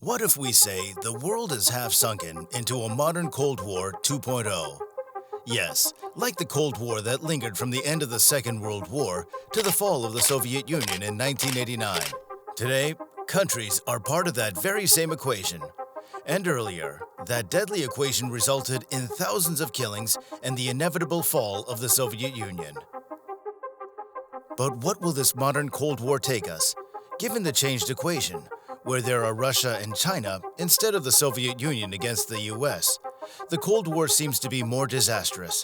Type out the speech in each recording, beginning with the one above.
What if we say the world is half sunken into a modern Cold War 2.0? Yes, like the Cold War that lingered from the end of the Second World War to the fall of the Soviet Union in 1989. Today, countries are part of that very same equation. And earlier, that deadly equation resulted in thousands of killings and the inevitable fall of the Soviet Union. But what will this modern Cold War take us, given the changed equation, where there are Russia and China instead of the Soviet Union against the US? The Cold War seems to be more disastrous.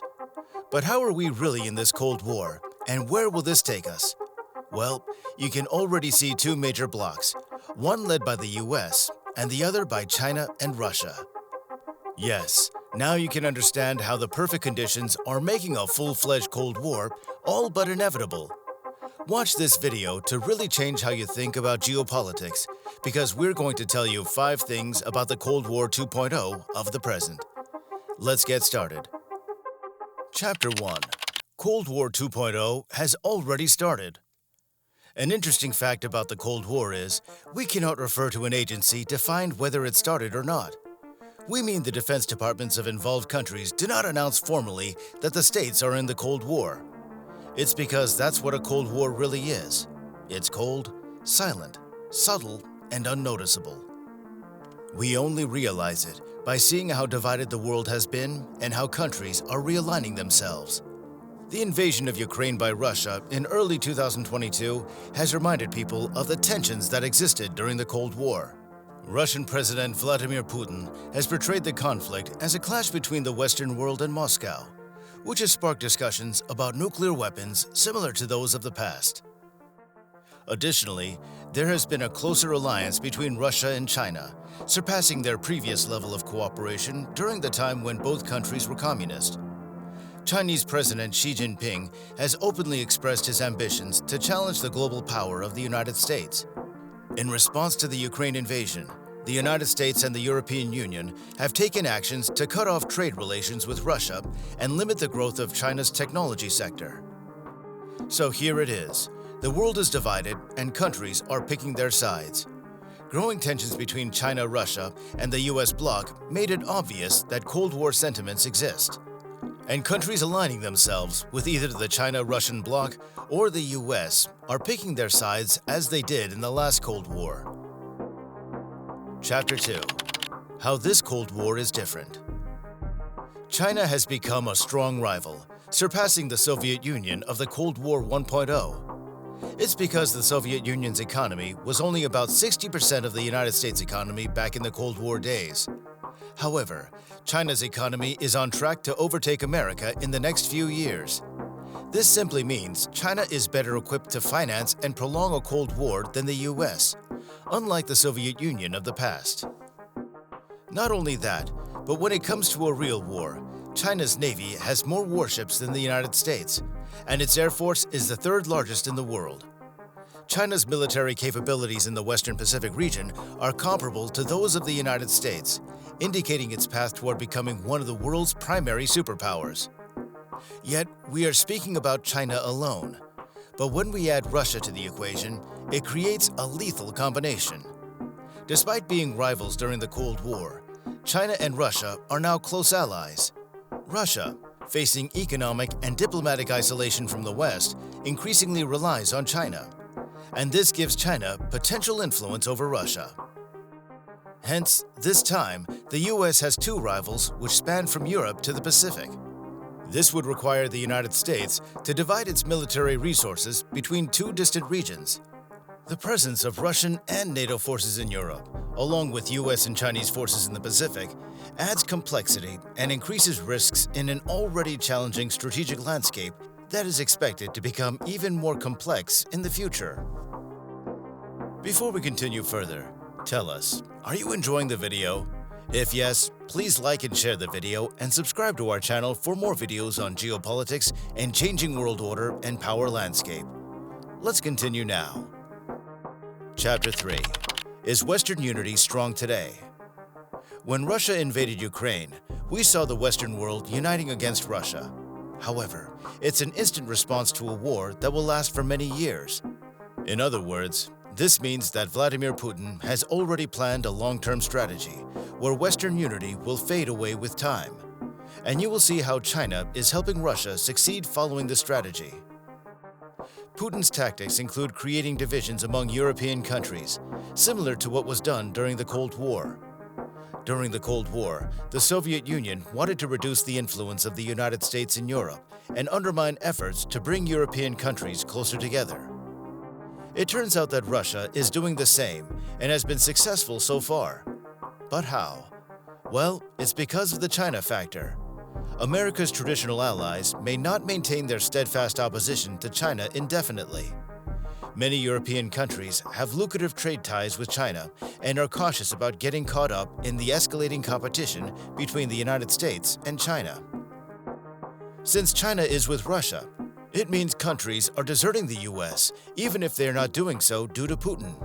But how are we really in this Cold War, and where will this take us? Well, you can already see two major blocs, one led by the US and the other by China and Russia. Yes, now you can understand how the perfect conditions are making a full-fledged Cold War all but inevitable. Watch this video to really change how you think about geopolitics, because we're going to tell you 5 things about the Cold War 2.0 of the present. Let's get started. Chapter 1. Cold War 2.0 has already started. An interesting fact about the Cold War is we cannot refer to an agency to find whether it started or not. We mean the defense departments of involved countries do not announce formally that the states are in the Cold War. It's because that's what a Cold War really is. It's cold, silent, subtle, and unnoticeable. We only realize it by seeing how divided the world has been and how countries are realigning themselves. The invasion of Ukraine by Russia in early 2022 has reminded people of the tensions that existed during the Cold War. Russian President Vladimir Putin has portrayed the conflict as a clash between the Western world and Moscow, which has sparked discussions about nuclear weapons similar to those of the past. Additionally, there has been a closer alliance between Russia and China, surpassing their previous level of cooperation during the time when both countries were communist. Chinese President Xi Jinping has openly expressed his ambitions to challenge the global power of the United States. In response to the Ukraine invasion, the United States and the European Union have taken actions to cut off trade relations with Russia and limit the growth of China's technology sector. So here it is. The world is divided and countries are picking their sides. Growing tensions between China, Russia, and the US bloc made it obvious that Cold War sentiments exist. And countries aligning themselves with either the China-Russian bloc or the US are picking their sides as they did in the last Cold War. Chapter 2. How this Cold War is different. China has become a strong rival, surpassing the Soviet Union of the Cold War 1.0. It's because the Soviet Union's economy was only about 60% of the United States economy back in the Cold War days. However, China's economy is on track to overtake America in the next few years. This simply means China is better equipped to finance and prolong a Cold War than the US, unlike the Soviet Union of the past. Not only that, but when it comes to a real war, China's Navy has more warships than the United States, and its Air Force is the 3rd largest in the world. China's military capabilities in the Western Pacific region are comparable to those of the United States, indicating its path toward becoming one of the world's primary superpowers. Yet, we are speaking about China alone. But when we add Russia to the equation, it creates a lethal combination. Despite being rivals during the Cold War, China and Russia are now close allies. Russia, facing economic and diplomatic isolation from the West, increasingly relies on China. And this gives China potential influence over Russia. Hence, this time, the US has 2 rivals which span from Europe to the Pacific. This would require the United States to divide its military resources between 2 distant regions. The presence of Russian and NATO forces in Europe, along with US and Chinese forces in the Pacific, adds complexity and increases risks in an already challenging strategic landscape that is expected to become even more complex in the future. Before we continue further, tell us, are you enjoying the video? If yes, please like and share the video and subscribe to our channel for more videos on geopolitics and changing world order and power landscape. Let's continue now. Chapter 3. Is Western unity strong today? When Russia invaded Ukraine, we saw the Western world uniting against Russia. However, it's an instant response to a war that will last for many years. In other words, This means that Vladimir Putin has already planned a long-term strategy where Western unity will fade away with time. And you will see how China is helping Russia succeed following this strategy. Putin's tactics include creating divisions among European countries, similar to what was done during the Cold War. During the Cold War, the Soviet Union wanted to reduce the influence of the United States in Europe and undermine efforts to bring European countries closer together. It turns out that Russia is doing the same and has been successful so far. But how? Well, it's because of the China factor. America's traditional allies may not maintain their steadfast opposition to China indefinitely. Many European countries have lucrative trade ties with China and are cautious about getting caught up in the escalating competition between the United States and China. Since China is with Russia, it means countries are deserting the US, even if they are not doing so due to Putin.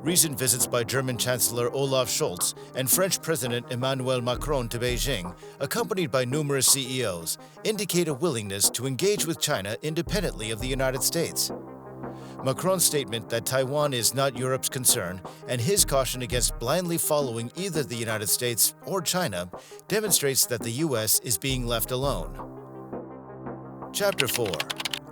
Recent visits by German Chancellor Olaf Scholz and French President Emmanuel Macron to Beijing, accompanied by numerous CEOs, indicate a willingness to engage with China independently of the United States. Macron's statement that Taiwan is not Europe's concern and his caution against blindly following either the United States or China demonstrates that the US is being left alone. Chapter 4.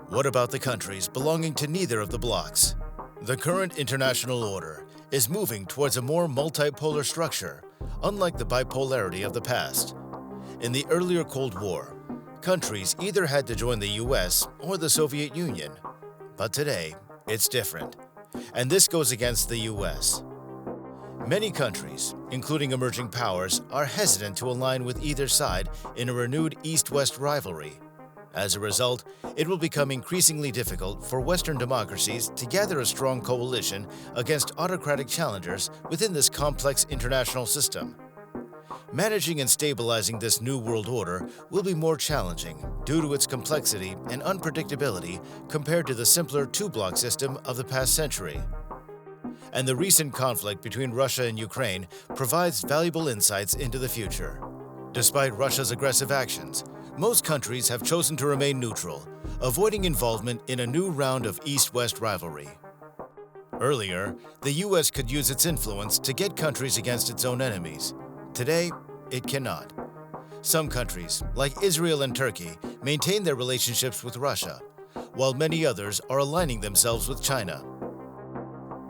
What about the countries belonging to neither of the blocs? The current international order is moving towards a more multipolar structure, unlike the bipolarity of the past. In the earlier Cold War, countries either had to join the US or the Soviet Union. But today, it's different, and this goes against the US. Many countries, including emerging powers, are hesitant to align with either side in a renewed East-West rivalry. As a result, it will become increasingly difficult for Western democracies to gather a strong coalition against autocratic challengers within this complex international system. Managing and stabilizing this new world order will be more challenging due to its complexity and unpredictability compared to the simpler two-bloc system of the past century. And the recent conflict between Russia and Ukraine provides valuable insights into the future. Despite Russia's aggressive actions, most countries have chosen to remain neutral, avoiding involvement in a new round of East-West rivalry. Earlier, the US could use its influence to get countries against its own enemies. Today, it cannot. Some countries, like Israel and Turkey, maintain their relationships with Russia, while many others are aligning themselves with China.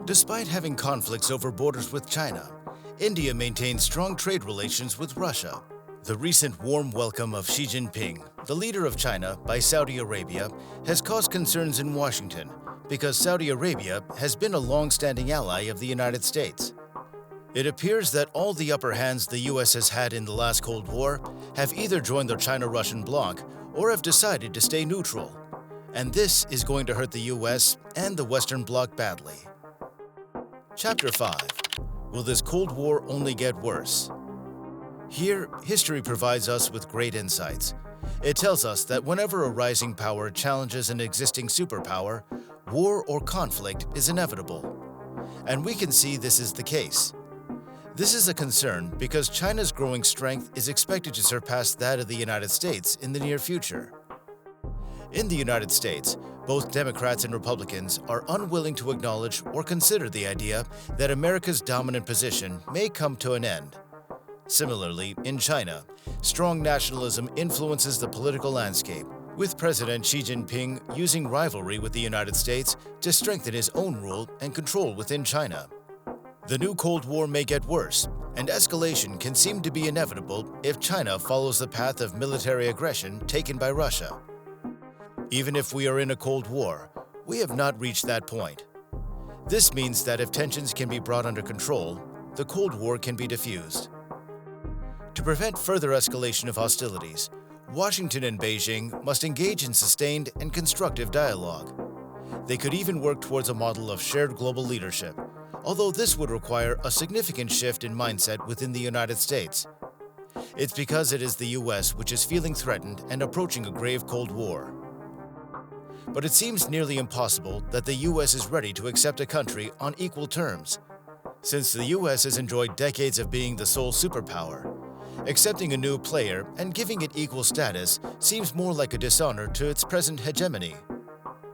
Despite having conflicts over borders with China, India maintains strong trade relations with Russia. The recent warm welcome of Xi Jinping, the leader of China, by Saudi Arabia has caused concerns in Washington because Saudi Arabia has been a long-standing ally of the United States. It appears that all the upper hands the US has had in the last Cold War have either joined the China-Russian bloc or have decided to stay neutral. And this is going to hurt the US and the Western Bloc badly. Chapter 5. Will this Cold War only get worse? Here, history provides us with great insights. It tells us that whenever a rising power challenges an existing superpower, war or conflict is inevitable. And we can see this is the case. This is a concern because China's growing strength is expected to surpass that of the United States in the near future. In the United States, both Democrats and Republicans are unwilling to acknowledge or consider the idea that America's dominant position may come to an end. Similarly, in China, strong nationalism influences the political landscape, with President Xi Jinping using rivalry with the United States to strengthen his own rule and control within China. The new Cold War may get worse, and escalation can seem to be inevitable if China follows the path of military aggression taken by Russia. Even if we are in a Cold War, we have not reached that point. This means that if tensions can be brought under control, the Cold War can be diffused. To prevent further escalation of hostilities, Washington and Beijing must engage in sustained and constructive dialogue. They could even work towards a model of shared global leadership, although this would require a significant shift in mindset within the United States. It's because it is the US which is feeling threatened and approaching a grave Cold War. But it seems nearly impossible that the US is ready to accept a country on equal terms. Since the US has enjoyed decades of being the sole superpower, accepting a new player and giving it equal status seems more like a dishonor to its present hegemony.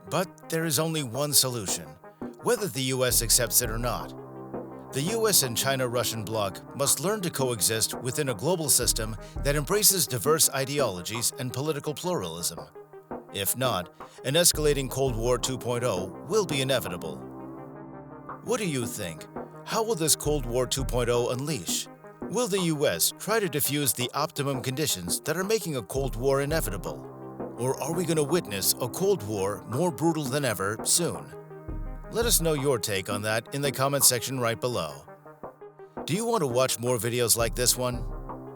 But there is only one solution: whether the US accepts it or not. The US and China-Russian bloc must learn to coexist within a global system that embraces diverse ideologies and political pluralism. If not, an escalating Cold War 2.0 will be inevitable. What do you think? How will this Cold War 2.0 unleash? Will the US try to defuse the optimum conditions that are making a Cold War inevitable? Or are we going to witness a Cold War more brutal than ever soon? Let us know your take on that in the comment section right below. Do you want to watch more videos like this one?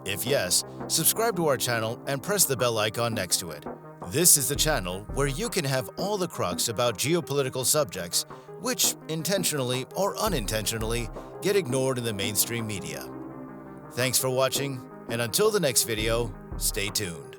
If yes, subscribe to our channel and press the bell icon next to it. This is the channel where you can have all the crux about geopolitical subjects which, intentionally or unintentionally, get ignored in the mainstream media. Thanks for watching, and until the next video, stay tuned.